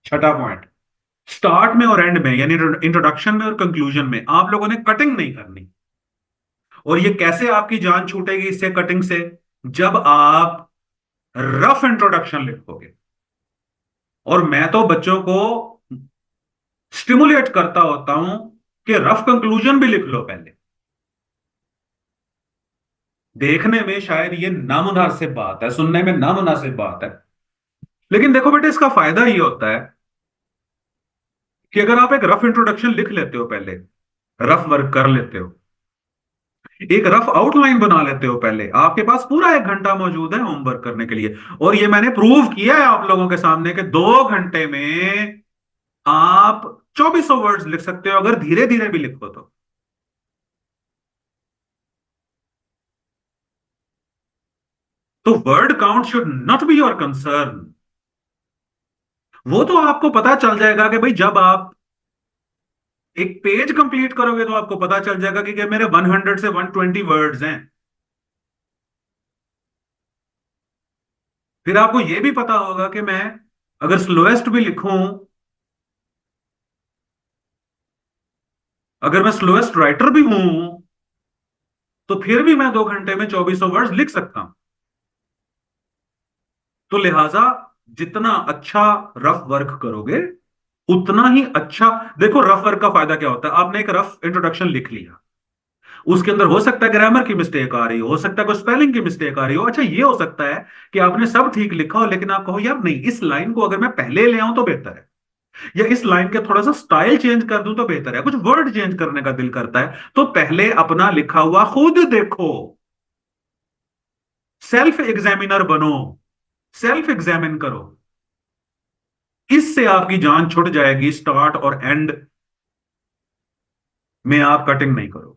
छठा point, start में और एंड में यानी इंट्रोडक्शन में और कंक्लूजन में आप लोगों ने कटिंग नहीं करनी। और ये कैसे आपकी जान छूटेगी इससे, कटिंग से? जब आप रफ इंट्रोडक्शन लिखोगे। और मैं तो बच्चों को स्टिमुलेट करता होता हूं कि रफ कंक्लूजन भी लिख लो पहले। देखने में शायद ये नामुनासिब बात है, सुनने में नामुनासिब बात है, लेकिन देखो बेटे, इसका फायदा ये होता है कि अगर आप एक रफ इंट्रोडक्शन लिख लेते हो पहले, रफ वर्क कर लेते हो, एक रफ आउटलाइन बना लेते हो पहले, आपके पास पूरा 1 घंटा मौजूद है होमवर्क करने के लिए। और ये मैंने प्रूव किया है आप लोगों के सामने कि 2 घंटे में आप 2400 वर्ड्स लिख सकते हो अगर धीरे धीरे भी लिखो तो। तो word count should not be your concern. वो तो आपको पता चल जाएगा कि भाई जब आप एक पेज कंप्लीट करोगे तो आपको पता चल जाएगा कि मेरे 100 से 120 वर्ड्स हैं। फिर आपको यह भी पता होगा कि मैं अगर स्लोएस्ट भी लिखूं, अगर मैं स्लोएस्ट राइटर भी हूं, तो फिर भी मैं 2 घंटे में 2400 वर्ड्स लिख सकता हूं। तो लिहाजा जितना अच्छा रफ वर्क करोगे उतना ही अच्छा। देखो रफ वर्क का फायदा क्या होता है, आपने एक रफ इंट्रोडक्शन लिख लिया, उसके अंदर हो सकता है ग्रामर की मिस्टेक आ रही हो सकता है कोई स्पेलिंग की मिस्टेक आ रही हो। अच्छा, ये हो सकता है कि आपने सब ठीक लिखा हो लेकिन आप कहो यार नहीं, इस लाइन को अगर मैं पहले ले आऊं तो बेहतर है, या इस लाइन के थोड़ा सा स्टाइल चेंज कर दूं तो बेहतर है, कुछ वर्ड चेंज करने का दिल करता है। तो पहले अपना लिखा हुआ खुद देखो, सेल्फ एग्जामिनर बनो, सेल्फ एग्जामिन करो। इससे आपकी जान छुट जाएगी, स्टार्ट और एंड में आप कटिंग नहीं करो।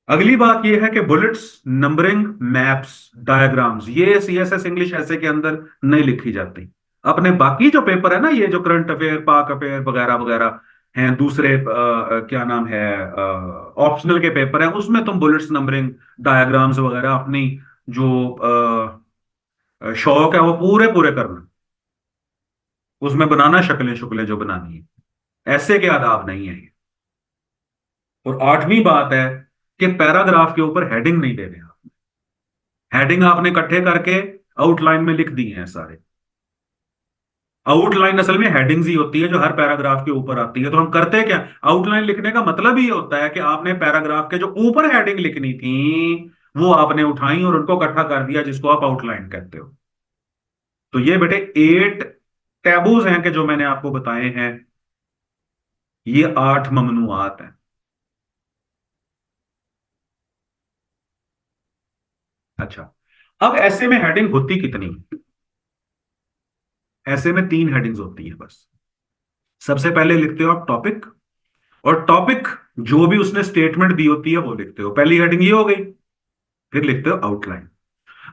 अगली बात यह है कि बुलेट्स, नंबरिंग, मैप्स, डायग्राम्स, ये सीएसएस इंग्लिश ऐसे के अंदर नहीं लिखी जाती। अपने बाकी जो पेपर है ना, ये जो करंट अफेयर, पाक अफेयर वगैरह वगैरह हैं, दूसरे क्या नाम है, ऑप्शनल के पेपर हैं, उसमें तुम बुलेट्स, नंबरिंग, डायग्राम्स वगैरह अपनी जो शौक है वो पूरे पूरे करना, उसमें बनाना शक्लें शुक्लें जो बनानी है। ऐसे के आदाब नहीं है ये। और आठवीं बात है कि पैराग्राफ के ऊपर हेडिंग नहीं देने। हेडिंग आपने इकट्ठे करके आउटलाइन में लिख दिए हैं सारे। आउटलाइन असल में हेडिंग्स ही होती है जो हर पैराग्राफ के ऊपर आती है। तो हम करते क्या, आउटलाइन लिखने का मतलब ही होता है कि आपने पैराग्राफ के जो ऊपर हेडिंग लिखनी थी वो आपने उठाई और उनको इकट्ठा कर दिया, जिसको आप आउटलाइन कहते हो। तो ये बेटे 8 टैबूज हैं कि जो मैंने आपको बताए हैं, ये 8 ममनुआत हैं। अच्छा, अब ऐसे में हेडिंग होती कितनी है? ऐसे में 3 हेडिंग्स होती हैं बस। सबसे पहले लिखते हो आप टॉपिक, और टॉपिक जो भी उसने स्टेटमेंट दी होती है वो लिखते हो, पहली हेडिंग ये हो गई। फिर लिखते हो आउटलाइन।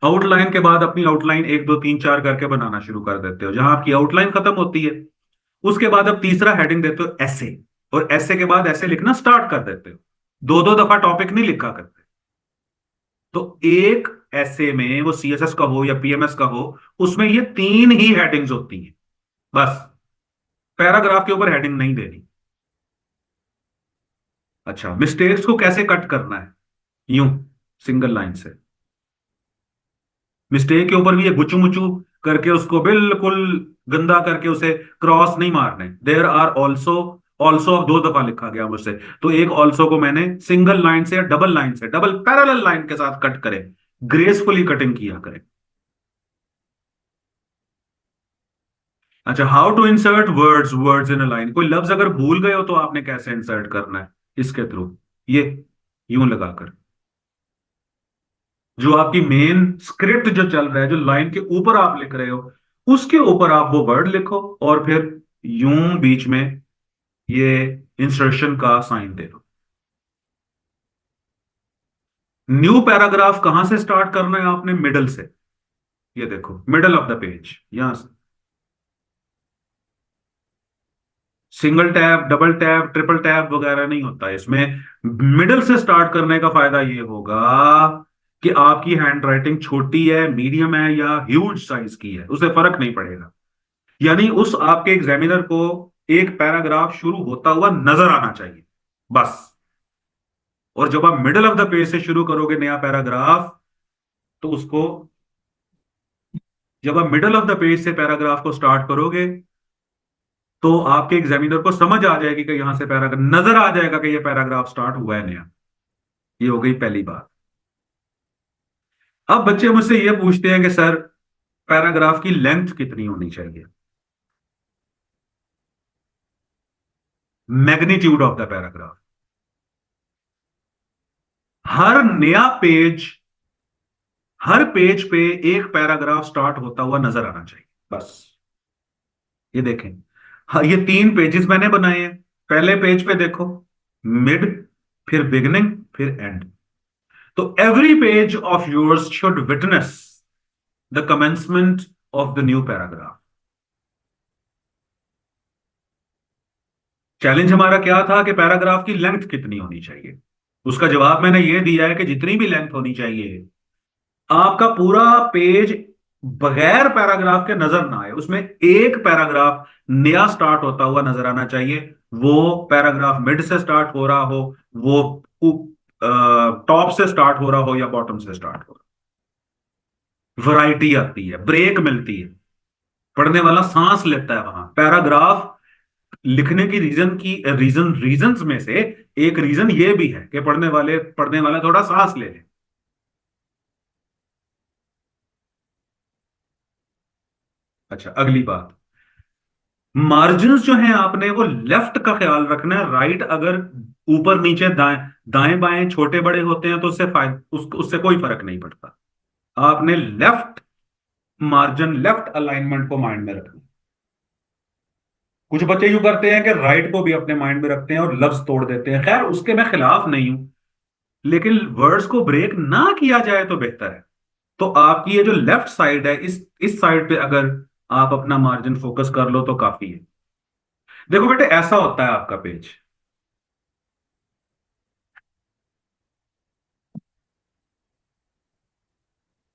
आउटलाइन के बाद अपनी आउटलाइन 1 2 3 4 करके बनाना शुरू कर देते हो, जहां आपकी आउटलाइन खत्म होती है उसके बाद अब तीसरा हेडिंग देते हो ऐसे, और ऐसे के बाद ऐसे लिखना स्टार्ट कर देते हो। दो दो दफा टॉपिक नहीं लिखा करते। तो एक ऐसे में, वो सीएसएस का हो या पीएमएस का हो, उसमें ये 3 ही हेडिंग्स होती हैं बस। पैराग्राफ के ऊपर हेडिंग नहीं देनी। अच्छा, मिस्टेक्स को कैसे कट करना है? यूं, सिंगल लाइन से। मिस्टेक के ऊपर भी ये गुचू मुचू करके उसको बिल्कुल गंदा करके उसे क्रॉस नहीं मारने। देयर आर ऑल्सो, ऑल्सो अब 2 दफा लिखा गया मुझसे, तो एक ऑल्सो को मैंने सिंगल लाइन से या डबल लाइन से, डबल पैरेलल लाइन के साथ कट करें, ग्रेसफुली कटिंग किया करें। अच्छा, how to insert words, words in a line. कोई लफ्ज अगर भूल गए हो तो आपने कैसे इंसर्ट करना है इसके थ्रू, ये यूं लगाकर। जो आपकी मेन स्क्रिप्ट जो चल रहा है, जो लाइन के ऊपर आप लिख रहे हो, उसके ऊपर आप वो वर्ड लिखो और फिर यूं बीच में ये इंसर्शन का साइन दे दो। न्यू पैराग्राफ कहां से स्टार्ट करना है आपने? मिडल से। ये देखो, मिडल ऑफ द पेज, यहां से। Single tab, double tab, triple tab वगैरह नहीं होता है इसमें। मिडल से स्टार्ट करने का फायदा ये होगा कि आपकी हैंड राइटिंग छोटी है, मीडियम है या ह्यूज साइज की है, उसे फर्क नहीं पड़ेगा। यानी उस आपके एग्जामिनर को एक पैराग्राफ शुरू होता हुआ नजर आना चाहिए, बस। और जब आप मिडल ऑफ द पेज से शुरू करोगे नया पैराग्राफ, तो उसको, जब आप मिडल ऑफ द पेज से पैराग्राफ को स्टार्ट करोगे, तो आपके एग्जामिनर को समझ आ जाएगी कि यहां से पैराग्राफ नजर आ जाएगा कि ये पैराग्राफ स्टार्ट हुआ है नया। ये हो गई पहली बात। अब बच्चे मुझसे ये पूछते हैं कि सर, पैराग्राफ की लेंथ कितनी होनी चाहिए? Magnitude of the paragraph. हर नया पेज, हर पेज पे एक पैराग्राफ स्टार्ट होता हुआ नजर आना चाहिए, बस। ये देखें, हाँ, ये 3 पेजेस मैंने बनाए हैं। पहले पेज पे देखो, मिड, फिर बिगिनिंग, फिर एंड। तो every page of yours should witness the commencement of the new paragraph. Challenge हमारा क्या था कि पैराग्राफ की लेंथ कितनी होनी चाहिए। उसका जवाब मैंने ये दिया है कि जितनी भी लेंथ होनी चाहिए, आपका पूरा पेज बगैर पैराग्राफ के नजर ना आए, उसमें एक पैराग्राफ नया स्टार्ट होता हुआ नजर आना चाहिए। वो पैराग्राफ मिड से स्टार्ट हो रहा हो, वो टॉप से स्टार्ट हो रहा हो या बॉटम से स्टार्ट हो रहा हो, वैरायटी आती है, ब्रेक मिलती है, पढ़ने वाला सांस लेता है वहां। पैराग्राफ लिखने की रीजंस में से एक रीजन ये भी है कि पढ़ने वाला थोड़ा सांस ले ले। अच्छा, अगली बात, मार्जिन्स जो हैं आपने वो लेफ्ट का ख्याल रखना है। राइट अगर ऊपर नीचे दाएं दाएं बाएं छोटे बड़े होते हैं तो उससे कोई फर्क नहीं पड़ता। आपने लेफ्ट मार्जिन, लेफ्ट अलाइनमेंट को माइंड में रखना। कुछ बच्चे यूं करते हैं कि राइट को भी अपने माइंड में रखते हैं और लफ्ज तोड़ देते हैं। खैर, उसके मैं खिलाफ नहीं हूं, लेकिन वर्ड्स को ब्रेक ना किया जाए तो बेहतर है। तो आपकी ये जो लेफ्ट साइड है, इस साइड पे अगर आप अपना मार्जिन फोकस कर लो तो काफी है। देखो बेटे, ऐसा होता है आपका पेज।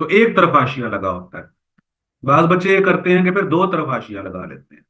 तो एक तरफ हाशिया लगा होता है। बाज बच्चे ये करते हैं कि फिर दो तरफ हाशिया लगा लेते हैं।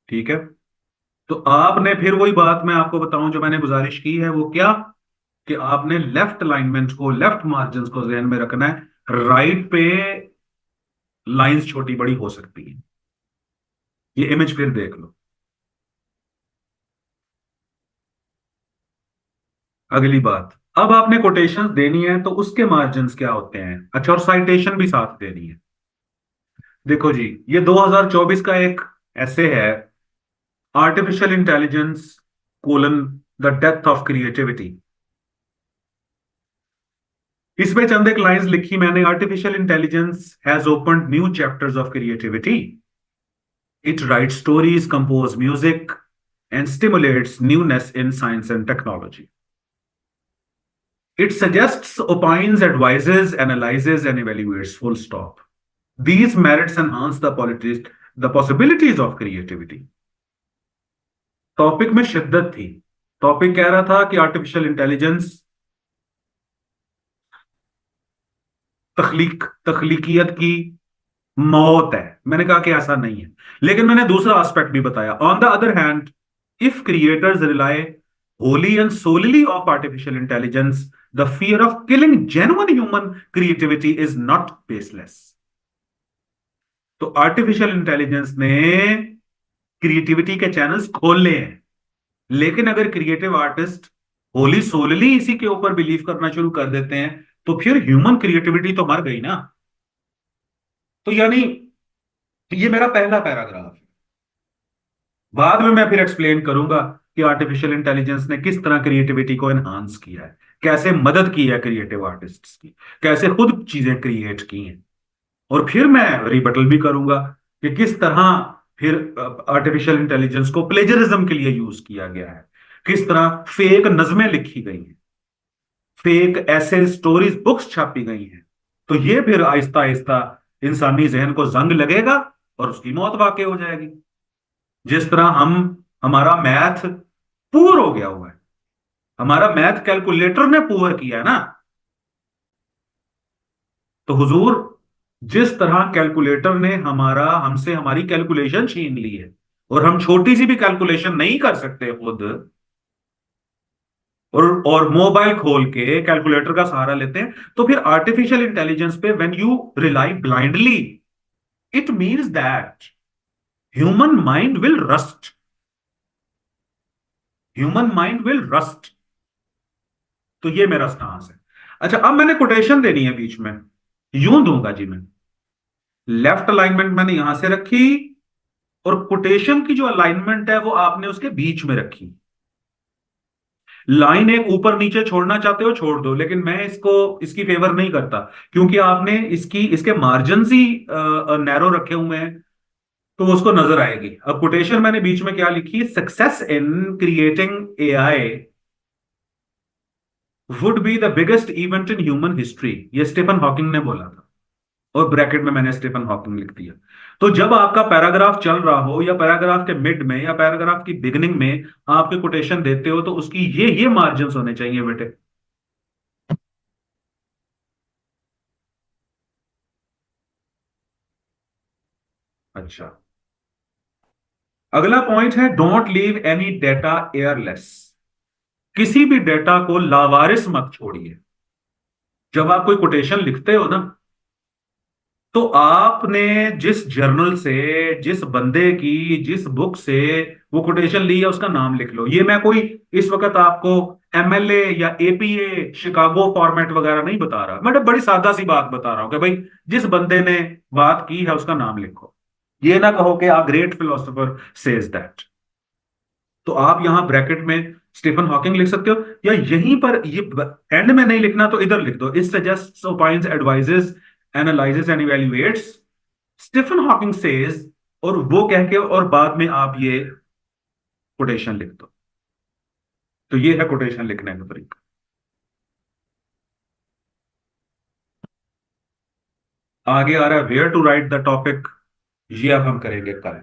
ठीक है। तो आपने फिर वही बात मैं आपको बताऊं जो मैंने गुजारिश की है, वो क्या, कि आपने लेफ्ट अलाइनमेंट को, लेफ्ट मार्जिन को ध्यान में रखना है। राइट पे लाइंस छोटी बड़ी हो सकती है। ये इमेज फिर देख लो। अगली बात, अब आपने कोटेशंस देनी है तो उसके मार्जिन्स क्या होते हैं। अच्छा, और साइटेशन भी साथ देनी है। देखो जी, ये 2024 का एक ऐसे है, artificial intelligence colon the death of creativity. इसमें चंद एक लाइंस लिखी मैंने। Artificial intelligence has opened new chapters of creativity. It rights stories, compose music and stimulates newness in science and technology. It suggests, opines, advises, analyzes, and evaluates. Full stop. These merits enhance the possibilities of creativity. Topic में शिद्दत थी। Topic कह रहा था कि artificial intelligence तखलीकियत की मौत है। मैंने कहा कि ऐसा नहीं है, लेकिन मैंने दूसरा एस्पेक्ट भी बताया। On the other hand, if creators rely wholly and solely of artificial intelligence, the fear of killing genuine human creativity is not baseless. तो आर्टिफिशियल इंटेलिजेंस ने क्रिएटिविटी के चैनल्स खोल लिए हैं, लेकिन अगर क्रिएटिव आर्टिस्ट होली सोलली इसी के ऊपर बिलीव करना शुरू कर देते हैं, तो फिर ह्यूमन क्रिएटिविटी तो मर गई ना। तो यानी ये मेरा पहला पैराग्राफ है। बाद में मैं फिर एक्सप्लेन करूंगा कि आर्टिफिशियल इंटेलिजेंस ने किस तरह क्रिएटिविटी को एनहांस किया है, कैसे मदद की है क्रिएटिव आर्टिस्ट्स की, कैसे खुद चीजें क्रिएट की हैं। और फिर मैं रिबटल भी करूंगा कि किस तरह फिर आर्टिफिशियल इंटेलिजेंस को प्लेजरिज्म के लिए यूज किया गया है, किस तरह फेक नज़में लिखी गई हैं, फेक ऐसे स्टोरीज बुक्स छापी गई हैं। तो ये फिर आहिस्ता आहिस्ता इंसानी जहन को जंग लगेगा और उसकी मौत वाकई हो जाएगी। जिस तरह हमारा मैथ पुअर हो गया हुआ है, हमारा मैथ कैलकुलेटर ने पुअर किया है ना। तो हुजूर, जिस तरह कैलकुलेटर ने हमारा हमसे हमारी कैलकुलेशन छीन ली है, और हम छोटी सी भी कैलकुलेशन नहीं कर सकते खुद, और मोबाइल खोल के कैलकुलेटर का सहारा लेते हैं, तो फिर आर्टिफिशियल इंटेलिजेंस पे when you rely blindly, it means that human mind will rust, human mind will rust. तो ये मेरा स्टांस है। अच्छा, अब मैंने कोटेशन देनी है बीच में, यूं दूंगा जी मैं। लेफ्ट अलाइनमेंट मैंने यहां से रखी, और कोटेशन की जो अलाइनमेंट है वो आपने उसके बीच में रखी। लाइन एक ऊपर नीचे छोड़ना चाहते हो छोड़ दो, लेकिन मैं इसको इसकी फेवर नहीं करता, क्योंकि आपने इसके मार्जिन ही नैरो रखे हुए हैं, तो वो उसको नजर आएगी। अब कोटेशन मैंने बीच में क्या लिखी, success in creating AI would be the biggest event in human history, ये स्टीफन हॉकिंग ने बोला था, और ब्रैकेट में मैंने स्टीफन हॉकिंग लिख दिया। तो जब आपका पैराग्राफ चल रहा हो, या पैराग्राफ के मिड में, या पैराग्राफ की बिगिनिंग में आपके कोटेशन देते हो, तो उसकी ये मार्जिन होने चाहिए बेटे। अच्छा, अगला पॉइंट है, don't leave any data airless. किसी भी डेटा को लावारिस मत छोड़िए। जब आप कोई कोटेशन लिखते हो ना, तो आपने जिस जर्नल से, जिस बंदे की, जिस बुक से वो कोटेशन ली है, उसका नाम लिख लो। ये मैं कोई इस वक्त आपको एमएलए या एपीए शिकागो फॉर्मेट वगैरह नहीं बता रहा, मैं तो बड़ी सादा सी बात बता रहा हूं कि भाई, जिस बंदे ने बात की है उसका नाम लिखो। ये ना कहो कि आ ग्रेट फिलोसोफर सेज दैट। तो आप यहां ब्रैकेट में स्टीफन हॉकिंग लिख सकते हो, या यहीं पर ये एंड में नहीं लिखना तो इधर लिख दो, it suggests, opines, advises, analyses and evaluates, Stephen Hawking says, और वो कह के और बाद में आप ये कोटेशन लिख दो। तो ये है कोटेशन लिखने का तरीका। आगे आ रहा है where to write the topic, ये अब हम करेंगे कल।